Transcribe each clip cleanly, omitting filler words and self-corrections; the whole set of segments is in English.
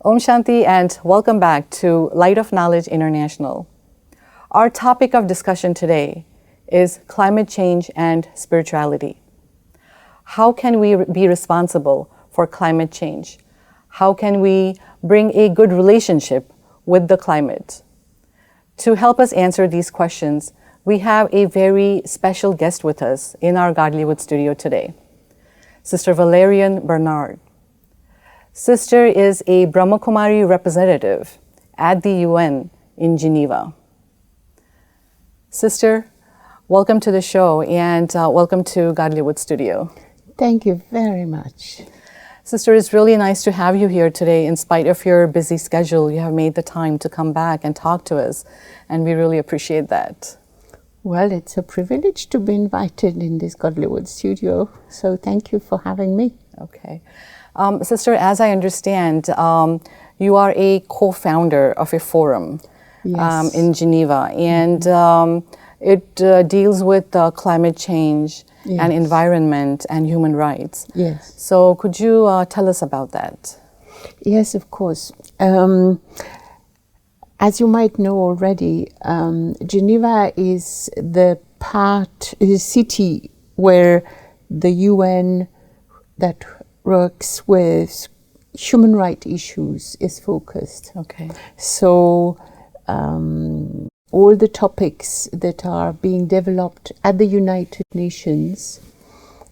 Om Shanti and welcome back to Light of Knowledge International. Our topic of discussion today is climate change and spirituality. How can we be responsible for climate change? How can we bring a good relationship with the climate? To help us answer these questions, we have a very special guest with us in our Godlywood studio today, Sister Valerian Bernard. Sister is a Brahma Kumari representative at the UN in Geneva. Sister, welcome to the show and welcome to Godlywood Studio. Thank you very much. Sister, it's really nice to have you here today. In spite of your busy schedule, you have made the time to come back and talk to us, and we really appreciate that. Well, it's a privilege to be invited in this Godlywood studio, so thank you for having me. Okay. Sister, as I understand, you are a co-founder of a forum in Geneva, and it deals with climate change and environment and human rights. Yes. So could you tell us about that? Yes, of course. As you might know already, Geneva is the city where the UN that works with human rights issues is focused. Okay. So all the topics that are being developed at the United Nations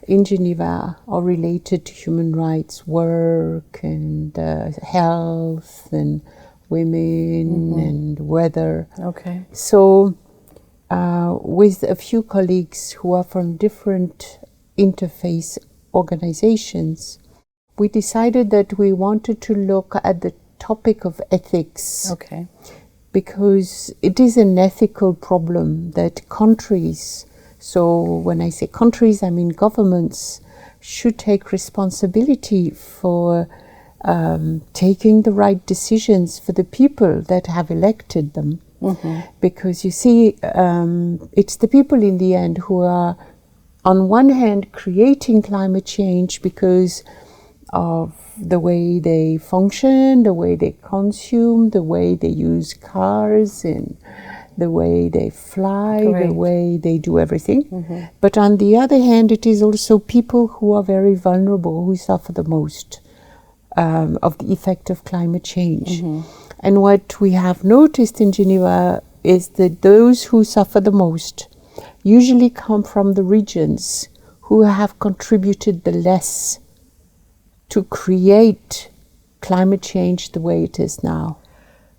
in Geneva are related to human rights work and health and women and weather. Okay. So with a few colleagues who are from different interface organizations, we decided that we wanted to look at the topic of ethics. Okay. Because it is an ethical problem that countries, so when I say countries, I mean governments, should take responsibility for taking the right decisions for the people that have elected them. Because you see, it's the people in the end who are, on one hand, creating climate change because of the way they function, the way they consume, the way they use cars, and the way they fly, the way they do everything. But on the other hand, it is also people who are very vulnerable, who suffer the most of the effect of climate change. And what we have noticed in Geneva is that those who suffer the most usually come from the regions who have contributed the less to create climate change the way it is now.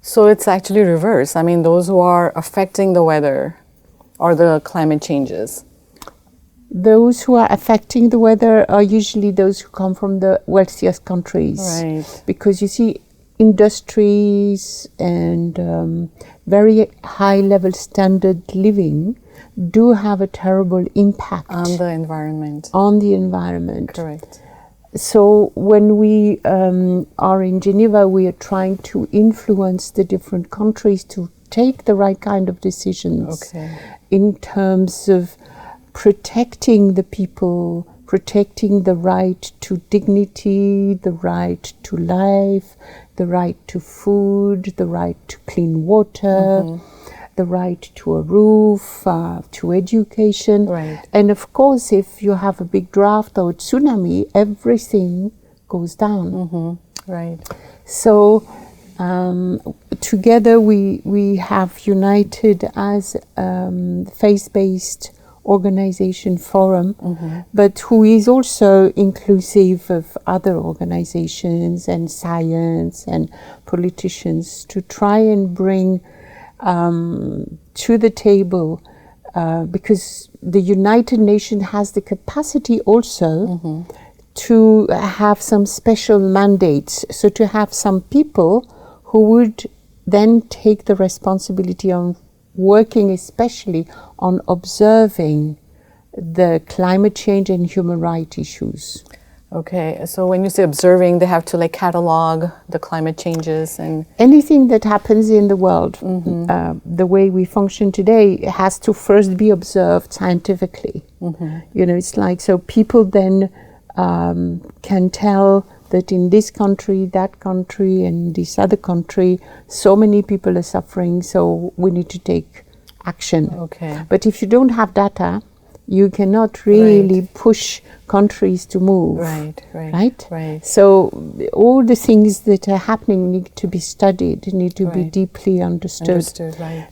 So it's actually reverse. I mean, those who are affecting the weather or the climate changes. Those who are affecting the weather are usually those who come from the wealthiest countries. Right. Because you see, industries and very high level standard living do have a terrible impact On the environment. On the environment. Correct. So when we are in Geneva, we are trying to influence the different countries to take the right kind of decisions in terms of protecting the people, protecting the right to dignity, the right to life, the right to food, the right to clean water, the right to a roof, to education. Right. And of course, if you have a big drought or tsunami, everything goes down. Right. So together we have united as faith-based organization forum, but who is also inclusive of other organizations and science and politicians to try and bring to the table, because the United Nations has the capacity also to have some special mandates, so to have some people who would then take the responsibility on working especially on observing the climate change and human rights issues. Okay, so when you say observing, they have to like catalog the climate changes and anything that happens in the world. The way we function today has to first be observed scientifically. You know, it's like, so people then can tell that in this country, that country, and this other country, so many people are suffering, so we need to take action. Okay. But if you don't have data, you cannot really push countries to move. Right? So all the things that are happening need to be studied, need to be deeply understood.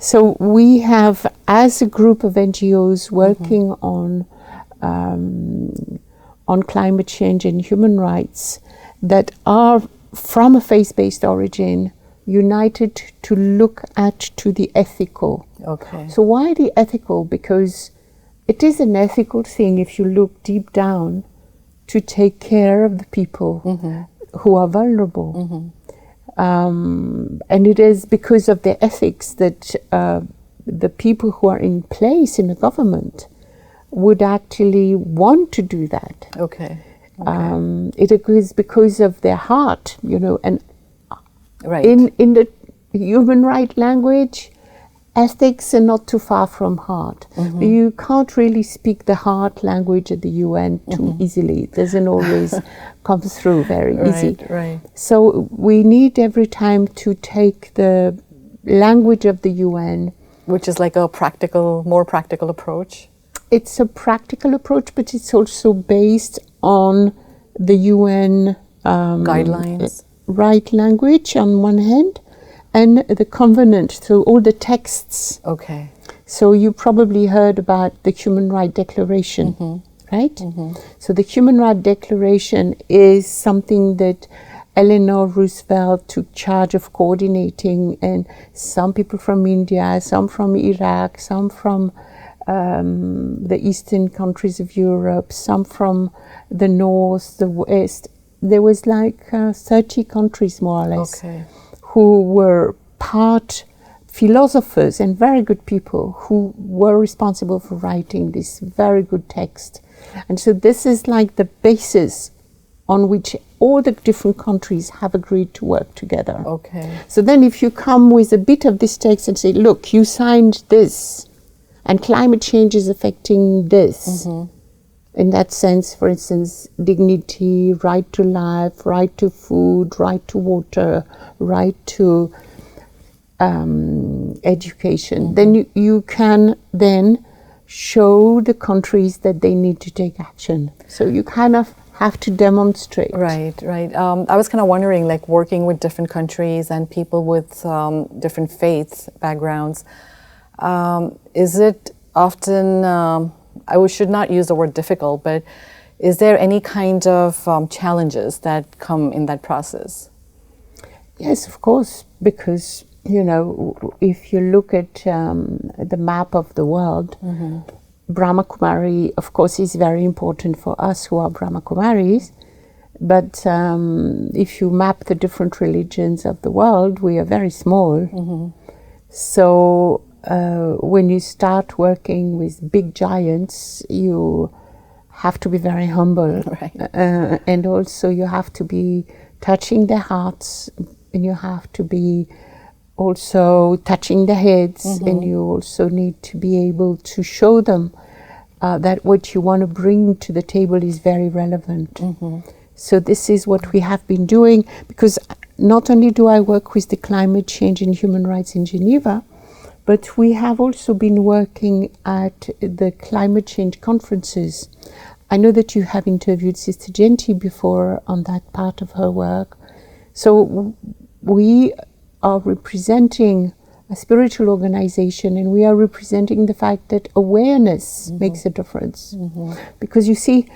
So we have, as a group of NGOs working on climate change and human rights, that are from a faith-based origin, united to look to the ethical. Okay. So why the ethical? Because it is an ethical thing, if you look deep down, to take care of the people who are vulnerable. And it is because of the ethics that the people who are in place in the government would actually want to do that. Okay. It is because of their heart, and in the human right language, ethics are not too far from heart. You can't really speak the heart language at the UN too easily. It doesn't always come through very easy. So we need every time to take the language of the UN. Which is like a more practical approach? It's a practical approach, but it's also based on the UN guidelines. Right language on one hand, and the covenant, so all the texts. Okay. So you probably heard about the Human Rights Declaration, right? So the Human Rights Declaration is something that Eleanor Roosevelt took charge of coordinating, and some people from India, some from Iraq, some from the eastern countries of Europe, some from the north, the west. There was like 30 countries, more or less, who were part philosophers and very good people who were responsible for writing this very good text. And so this is like the basis on which all the different countries have agreed to work together. Okay. So then if you come with a bit of this text and say, look, you signed this, and climate change is affecting this. In that sense, for instance, dignity, right to life, right to food, right to water, right to education. Then you can then show the countries that they need to take action. So you kind of have to demonstrate. Right. I was kind of wondering, like working with different countries and people with different faith backgrounds, is it often... I should not use the word difficult, but is there any kind of challenges that come in that process? Yes, of course, because, if you look at the map of the world, Brahma Kumari, of course, is very important for us who are Brahma Kumaris, but if you map the different religions of the world, we are very small. So when you start working with big giants, you have to be very humble. And also you have to be touching their hearts, and you have to be also touching their heads, and you also need to be able to show them that what you want to bring to the table is very relevant. So this is what we have been doing, because not only do I work with the climate change and human rights in Geneva, but we have also been working at the climate change conferences. I know that you have interviewed Sister Genti before on that part of her work. So we are representing a spiritual organization, and we are representing the fact that awareness makes a difference. Because you see,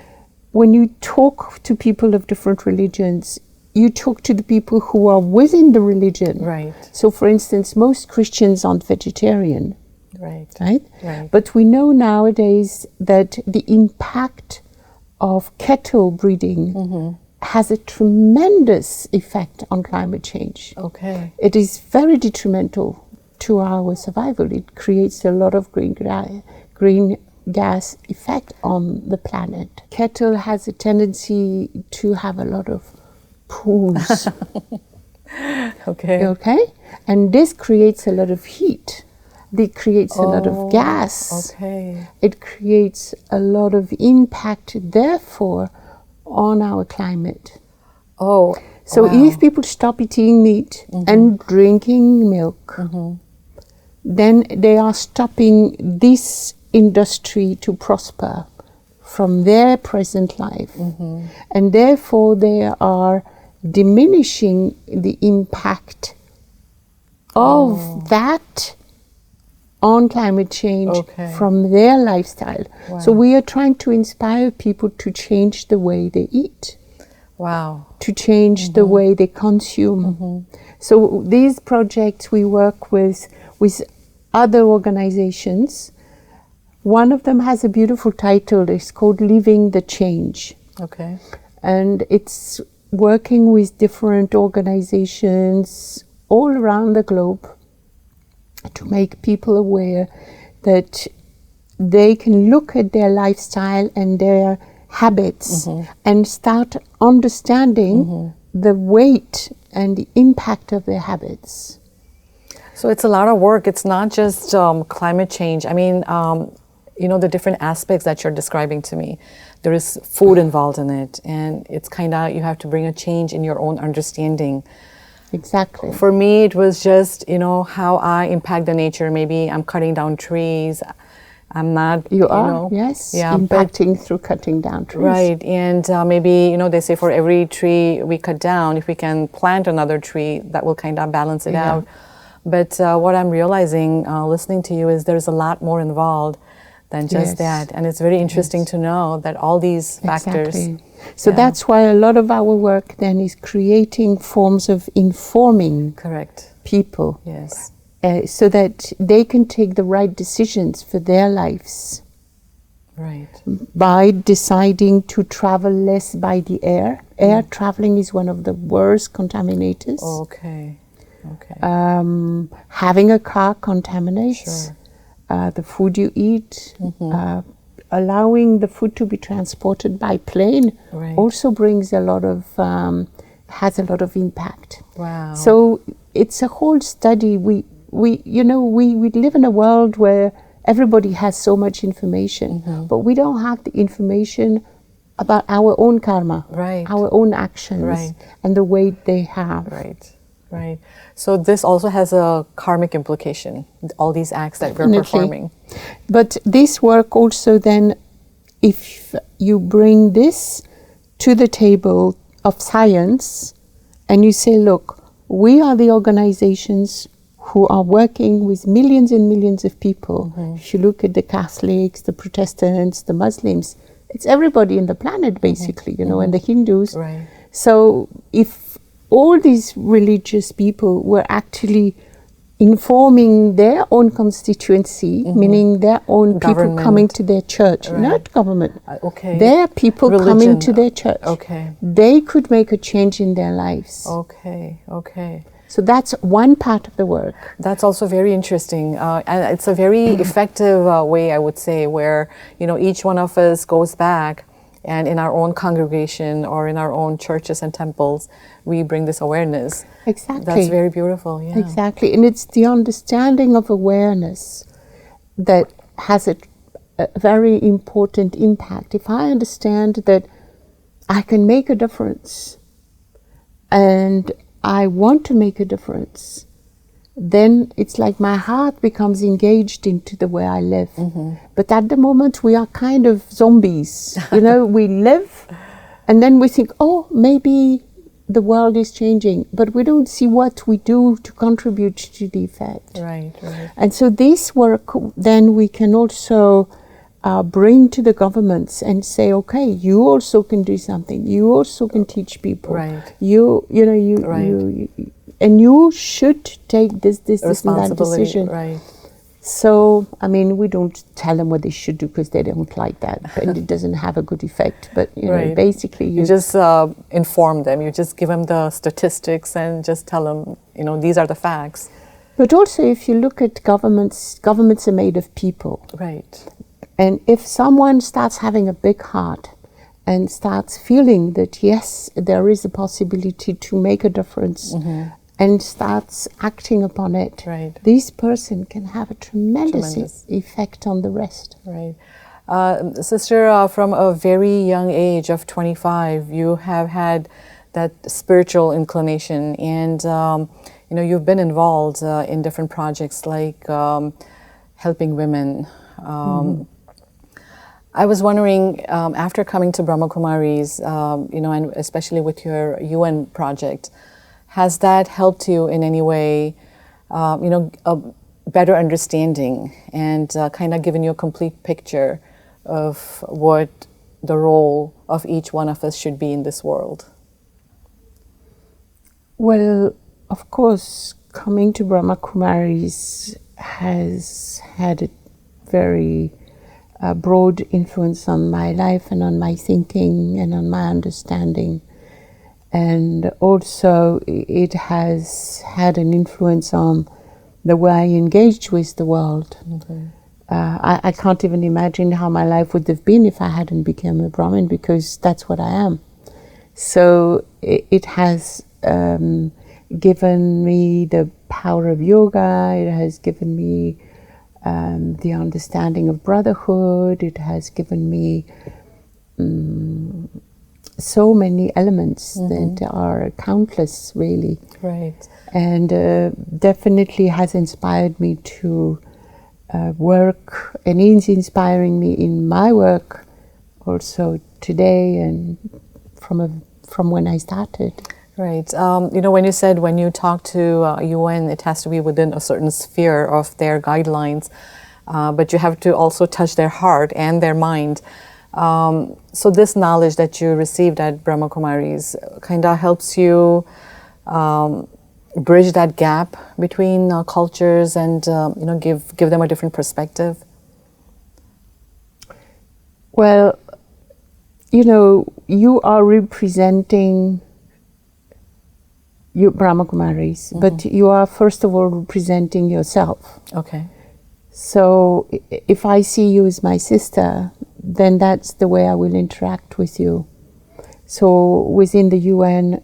when you talk to people of different religions, you talk to the people who are within the religion. So, for instance, most Christians aren't vegetarian. Right? But we know nowadays that the impact of cattle breeding has a tremendous effect on climate change. It is very detrimental to our survival. It creates a lot of green gas effect on the planet. Cattle has a tendency to have a lot of pools. Okay? And this creates a lot of heat. It creates a lot of gas. It creates a lot of impact, therefore, on our climate. Oh, So wow. if people stop eating meat and drinking milk, then they are stopping this industry to prosper from their present life. And therefore they are diminishing the impact of that on climate change from their lifestyle. Wow. So we are trying to inspire people to change the way they eat. Wow. To change the way they consume. So these projects we work with other organizations. One of them has a beautiful title. It's called Living the Change. Okay. And it's working with different organizations all around the globe to make people aware that they can look at their lifestyle and their habits and start understanding the weight and the impact of their habits. So it's a lot of work. It's not just climate change. I mean, you know, the different aspects that you're describing to me. There is food involved in it, and it's kind of, you have to bring a change in your own understanding. Exactly. For me, it was just, you know, how I impact the nature. Maybe I'm cutting down trees. I'm not, You are, know, yes, yeah, impacting through cutting down trees. Right, and maybe, you know, they say for every tree we cut down, if we can plant another tree, that will kind of balance it out. But what I'm realizing, listening to you, is there's a lot more involved than just that. And it's very interesting to know that all these factors. Exactly. So that's why a lot of our work then is creating forms of informing people. Yes. So that they can take the right decisions for their lives. Right. By deciding to travel less by the air. Air traveling is one of the worst contaminators. Okay. Okay. Having a car contaminates the food you eat. Allowing the food to be transported by plane also brings a lot of, has a lot of impact. Wow. So it's a whole study. We live in a world where everybody has so much information, but we don't have the information about our own karma, our own actions, and the weight they have. Right. So this also has a karmic implication, all these acts that we're performing. But this work also then, if you bring this to the table of science and you say, look, we are the organizations who are working with millions and millions of people. If you look at the Catholics, the Protestants, the Muslims, it's everybody in the planet basically, you know, and the Hindus. So if all these religious people were actually informing their own constituency, meaning their own people coming to their church, not government, their people coming to their church, they could make a change in their lives. So that's one part of the work. That's also very interesting. And it's a very effective way, I would say, where, you know, each one of us goes back and in our own congregation or in our own churches and temples, we bring this awareness. Exactly. That's very beautiful, Exactly. And it's the understanding of awareness that has a very important impact. If I understand that I can make a difference and I want to make a difference, then it's like my heart becomes engaged into the way I live. But at the moment we are kind of zombies, you know, we live and then we think, oh, maybe the world is changing, but we don't see what we do to contribute to the effect. And so this work then we can also bring to the governments and say, okay, you also can do something. You also can teach people. You and you should take this and that decision. So, I mean, we don't tell them what they should do because they don't like that, and it doesn't have a good effect. But you know, basically, you just inform them. You just give them the statistics and just tell them, you know, these are the facts. But also, if you look at governments are made of people. And if someone starts having a big heart and starts feeling that, yes, there is a possibility to make a difference and starts acting upon it, this person can have a tremendous effect on the rest. Sister, from a very young age of 25, you have had that spiritual inclination, and you've been involved in different projects like helping women. I was wondering, after coming to Brahmakumaris, and especially with your UN project, has that helped you in any way, a better understanding and kind of given you a complete picture of what the role of each one of us should be in this world? Well, of course, coming to Brahmakumaris has had a very broad influence on my life and on my thinking and on my understanding. And also it has had an influence on the way I engage with the world. Mm-hmm. I can't even imagine how my life would have been if I hadn't become a Brahmin, because that's what I am. So it has given me the power of yoga, it has given me the understanding of brotherhood, it has given me so many elements that are countless, really. Right. And definitely has inspired me to work, and is inspiring me in my work also today and from when I started. Right. When you said when you talk to UN, it has to be within a certain sphere of their guidelines, but you have to also touch their heart and their mind. So this knowledge that you received at Brahmakumaris kind of helps you bridge that gap between cultures and give them a different perspective. Well, you are representing Brahmakumaris, but you are first of all representing yourself. Okay. So if I see you as my sister, then that's the way I will interact with you. So within the UN,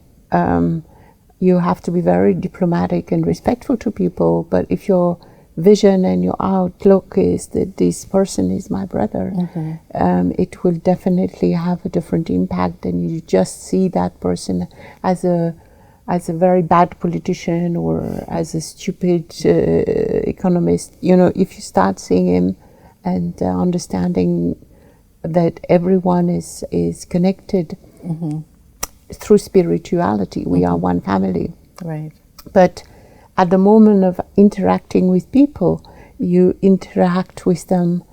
you have to be very diplomatic and respectful to people, but if your vision and your outlook is that this person is my brother, it will definitely have a different impact than you just see that person as a very bad politician or as a stupid economist. If you start seeing him and understanding that everyone is connected through spirituality, we are one family. Right. But at the moment of interacting with people, you interact with them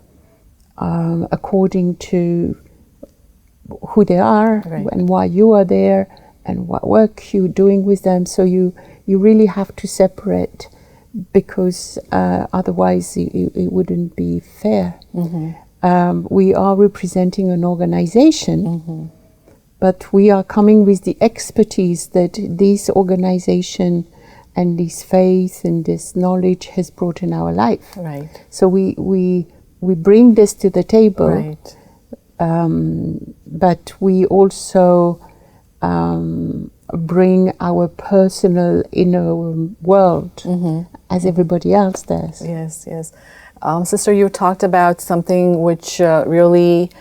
according to who they are, right, and why you are there and what work you're doing with them. So you really have to separate, because otherwise it wouldn't be fair. We are representing an organization, but we are coming with the expertise that this organization and this faith and this knowledge has brought in our life. Right. So we bring this to the table, right, but we also bring our personal inner world as everybody else does. Yes, yes. Sister, you talked about something which really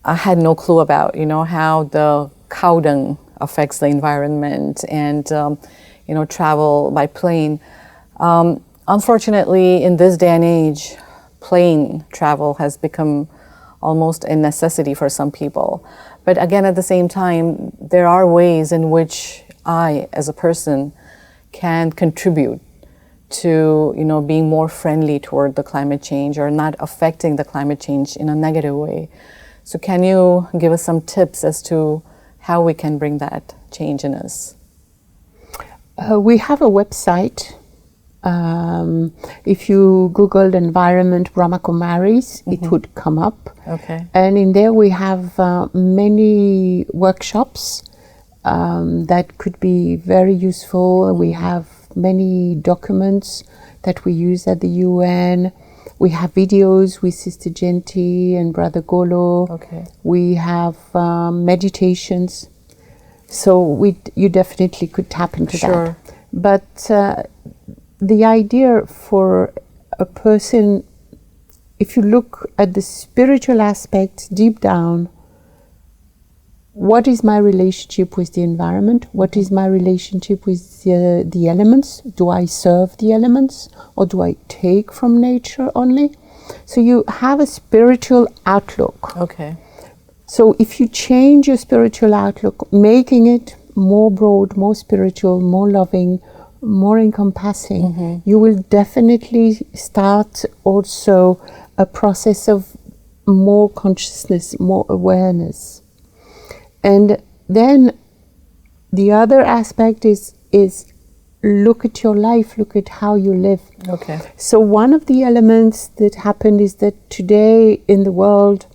I had no clue about, how the cow dung affects the environment and, travel by plane. Unfortunately, in this day and age, plane travel has become almost a necessity for some people. But again, at the same time, there are ways in which I, as a person, can contribute to, being more friendly toward the climate change or not affecting the climate change in a negative way. So can you give us some tips as to how we can bring that change in us? We have a website. If you Googled environment Brahmakumaris, it would come up. Okay. And in there we have many workshops that could be very useful. We have many documents that we use at the UN. We have videos with Sister Genti and Brother Golo. Okay. We have meditations. So you definitely could tap into that. But the idea for a person, if you look at the spiritual aspect deep down, what is my relationship with the environment? What is my relationship with the elements? Do I serve the elements, or do I take from nature only? So you have a spiritual outlook. Okay. So if you change your spiritual outlook, making it more broad, more spiritual, more loving, more encompassing, you will definitely start also a process of more consciousness, more awareness. And then the other aspect is look at your life, look at how you live. Okay. So one of the elements that happened is that today in the world,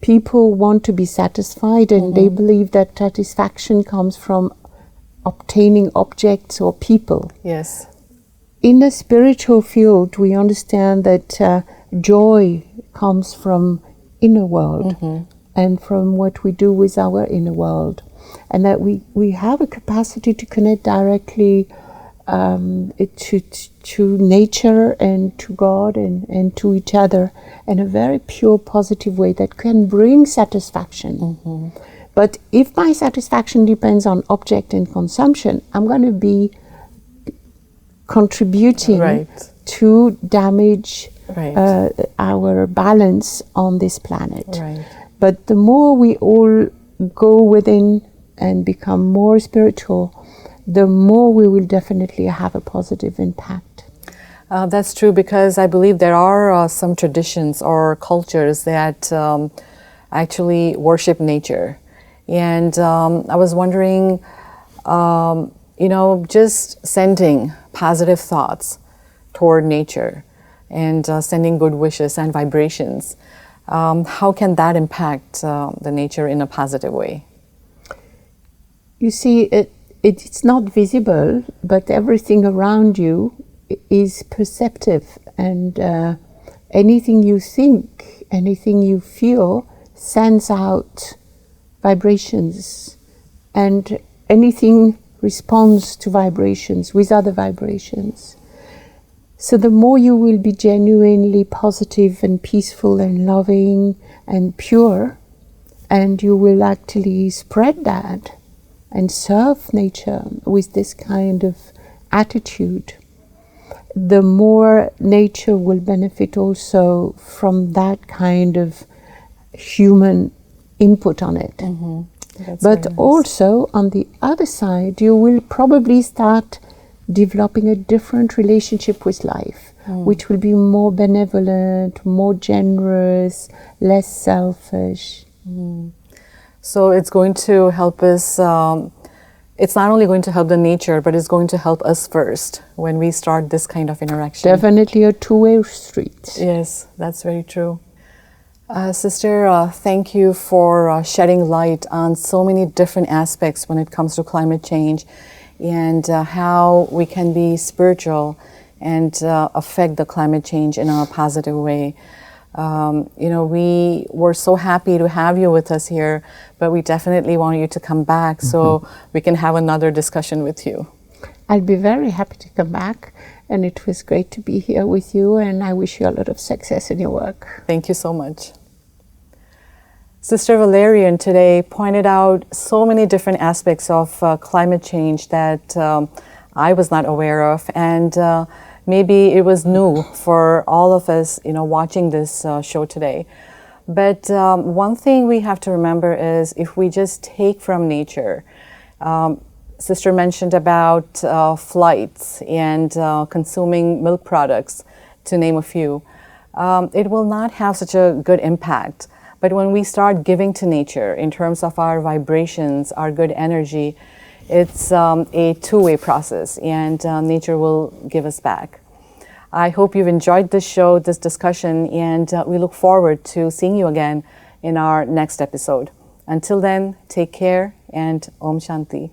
people want to be satisfied, and they believe that satisfaction comes from obtaining objects or people. Yes. In the spiritual field, we understand that joy comes from inner world and from what we do with our inner world, and that we have a capacity to connect directly to nature and to God and to each other in a very pure, positive way that can bring satisfaction. But if my satisfaction depends on object and consumption, I'm going to be contributing to damage our balance on this planet. But the more we all go within and become more spiritual, the more we will definitely have a positive impact. That's true, because I believe there are some traditions or cultures that actually worship nature. And I was wondering, just sending positive thoughts toward nature and sending good wishes and vibrations, how can that impact the nature in a positive way? You see, it's not visible, but everything around you is perceptive, and anything you think, anything you feel sends out vibrations, and anything responds to vibrations with other vibrations. So the more you will be genuinely positive and peaceful and loving and pure, and you will actually spread that and serve nature with this kind of attitude, the more nature will benefit also from that kind of human input on it. But nice. Also on the other side, you will probably start developing a different relationship with life, which will be more benevolent, more generous, less selfish. So it's going to help us, it's not only going to help the nature, but it's going to help us first when we start this kind of interaction. Definitely a two-way street. Yes, that's very true. Sister, thank you for shedding light on so many different aspects when it comes to climate change and how we can be spiritual and affect the climate change in a positive way. We were so happy to have you with us here, but we definitely want you to come back so we can have another discussion with you. I'll be very happy to come back, and it was great to be here with you, and I wish you a lot of success in your work. Thank you so much. Sister Valerian today pointed out so many different aspects of climate change that I was not aware of, and maybe it was new for all of us, watching this show today. But one thing we have to remember is if we just take from nature, Sister mentioned about flights and consuming milk products, to name a few. It will not have such a good impact. But when we start giving to nature in terms of our vibrations, our good energy, it's a two-way process, and nature will give us back. I hope you've enjoyed this show, this discussion, and we look forward to seeing you again in our next episode. Until then, take care and Om Shanti.